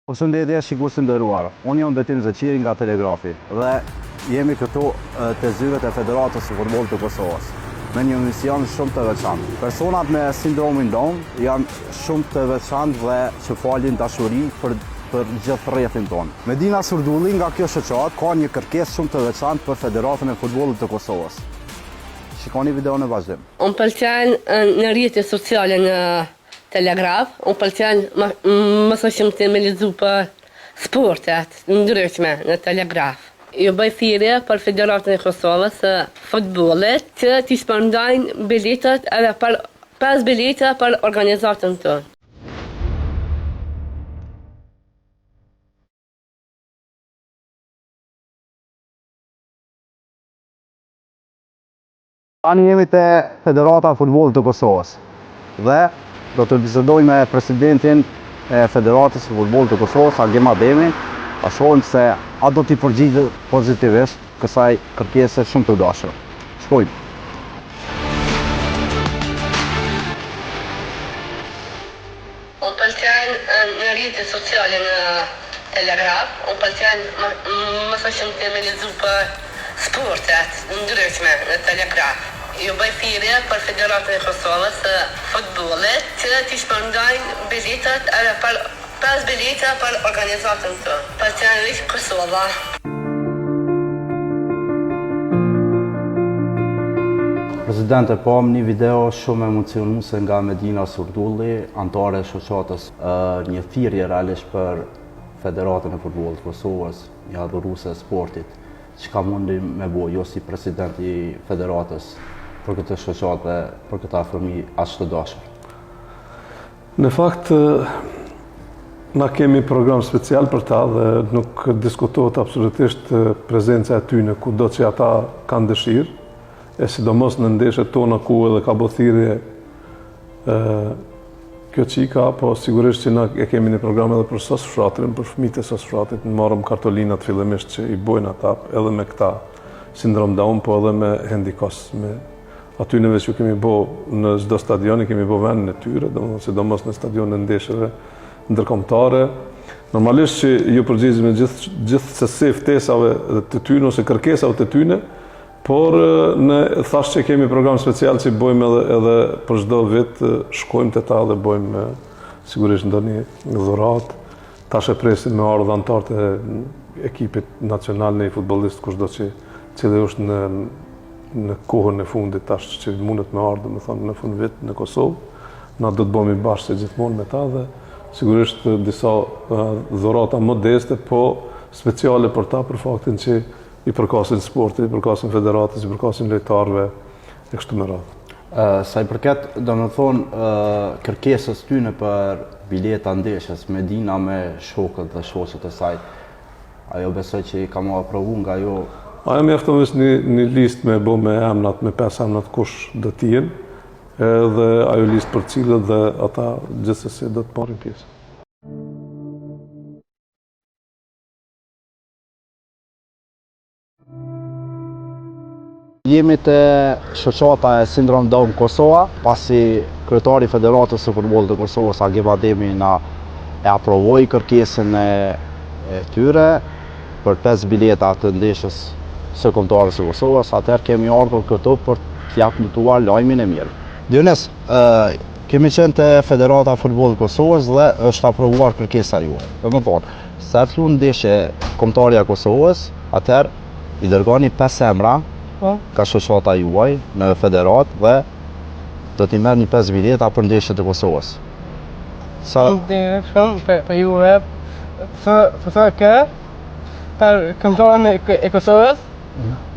Përshëndetje shikues të nderuar. Unë jam Betim Zeqiri nga Telegrafi dhe jemi këtu te zyret e Federatës së Futbollit të Kosovës me një mision shumë të veçantë. Personat me sindromin Down janë shumë të veçantë dhe që falin dashuri për gjithë rrethin tonë. Medina Surdulli nga kjo shoqat ka një kërkesë shumë të veçantë për Federatën e Futbollit të Kosovës. Shikoni videon në vazhdim. Unë pëlqen në rrjetet sociale në Telegraf, unë pëlqen më shumë të me lexu për sportet ndryshme në Telegraf. Ju bëj thirrje për Federatën e Kosovës së futbollit që t'i shpërndajnë biletat edhe për 5 bileta për organizatën tonë. Tani jemi te Federata e Futbollit të Kosovës dhe do të bisedoj me presidentin e Federatës së Futbollit të Kosovës, Agim Ademi, ta shohim se a do t'i përgjigjë pozitivisht kësaj kërkese shumë të dashur. Shkojmë. Unë pëlqen në rrjetet sociale në Telegraf, unë pëlqen më shumë të me lexu për sportet ndryshme në Telegraf. Ju bëj thirrje për Federatën e Kosovës së futbollit që t'i shpërndajnë biletat edhe për 5 bileta për organizatën tonë. Pëlqen riq Kosova. Presidente, pam një video shumë emocionuese nga Medina Surdulli, antare e shoqatës, një thirrje realisht për Federatën e Futbollit të Kosovës, një adhuruese e sportit. Çka mundi me bo, jo si president i Federatës, për këtë shoqatë dhe për këta fëmijë aq të dashur? Në fakt, na kemi program special për ta dhe nuk diskutohet absolutisht prezenca e tyre kudo që ata kanë dëshirë, e sidomos në ndeshjet tona ku edhe ka bërë thirrje kjo qika, po sigurisht që na e kemi një program edhe për sos fshatrin, për fëmijët e sos fshatit, në marrëm kartolinat fillimisht që i bojnë ata edhe me këta sindrom Down, po edhe me handicap, me atyneve që kemi bo në çdo stadion, kemi bo vendin e tyre, sidomos në stadionet e ndeshjeve ndërkombëtare. Normalisht që ju përgjigjemi me gjithsesi ftesave të tyre ose kërkesave të tyre, por ne thash që kemi program special që bojmë edhe për çdo vit shkojmë te ta dhe bojmë sigurisht ndonjë dhuratë. Tash e presim me ardhmë anëtarët e ekipit nacional në futbollist kushdo që cili është në kohën e fundit tash që mundet me ardhë, me thonë, në fund vit në Kosovë. Na do të bëmi bashkë se gjithmonë me ta dhe sigurisht disa dhurata modeste, po speciale për ta për faktin që i përkasin sportit, i përkasin federatës, i përkasin lojtarëve e kështu me radhë. Sa i përket, do më thonë, kërkesës tyne për bileta ndeshjes, Medina me shokët dhe shoqet e saj, ajo besoj që i ka mu aprovu nga jo. Ajo mjafton një listë me bo me emnat, me 5 emnat kush do t'jen, edhe ajo listë për cilët dhe ata gjithsesi do të marrin pjesë. Jemi te shoqata e Sindrom Down Kosova, pasi kryetari i Federatës së Futbollit të Kosovës, Agim Ademi, na e aprovoi kërkesën e tyre për 5 bileta të ndeshjes së kombëtarës së Kosovës. Atëherë kemi ardhur këtu për t'ia kuptuar lajmin e mirë. Dionis, kemi qenë te Federata e Futbollit të Kosovës dhe është aprovuar kërkesa juaj. Domethënë, sa të lunë ndeshje kombëtarja e Kosovës, atëherë i dërgoni 5 emra ka shoqata juaj në federat dhe do t'i merrni 5 bileta për ndeshjet e Kosovës. Sa për juve, për kombëtarën e Kosovës,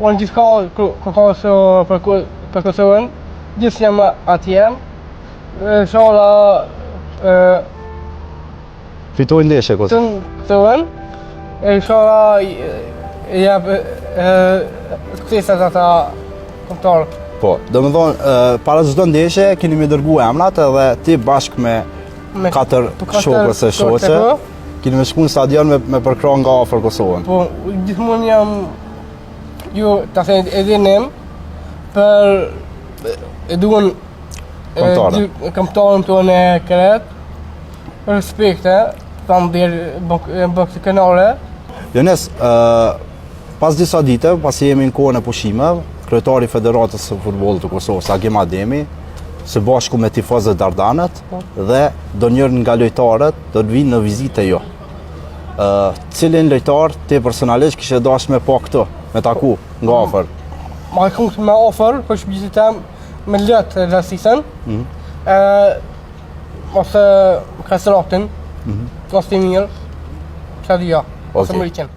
unë gjithë për Kosovën, gjithë jam atje, shola fitoj ndeshje Kosovën, shola jep suksesat ata kombëtarë. Po, do më thonë, para çdo ndeshje keni me dërgu emrat edhe ti bashkë me 4 shokës e shoqe, keni me shku në stadion me përkra nga afër Kosovën. Po, gjithmonë jam ju ta thënë edhe nem për e duan kombëtarën tonë e kret, respekte, tam deri bëk të kanale. Jones, pas disa dite, pasi jemi në kohën e pushimeve, kryetari i Federatës së Futbollit të Kosovës, Agim Ademi, së bashku me tifozët Dardanët dhe do njërë nga lojtarët do të vinë në vizitë jo. Cilin lojtar ti personalisht kishe dash me pa këto, me taku nga afër? Ma këngë me ofër, për shbizitem me lëtë rastisën, ose kasratin, ose të mirë, që di ja, ose më rikjen.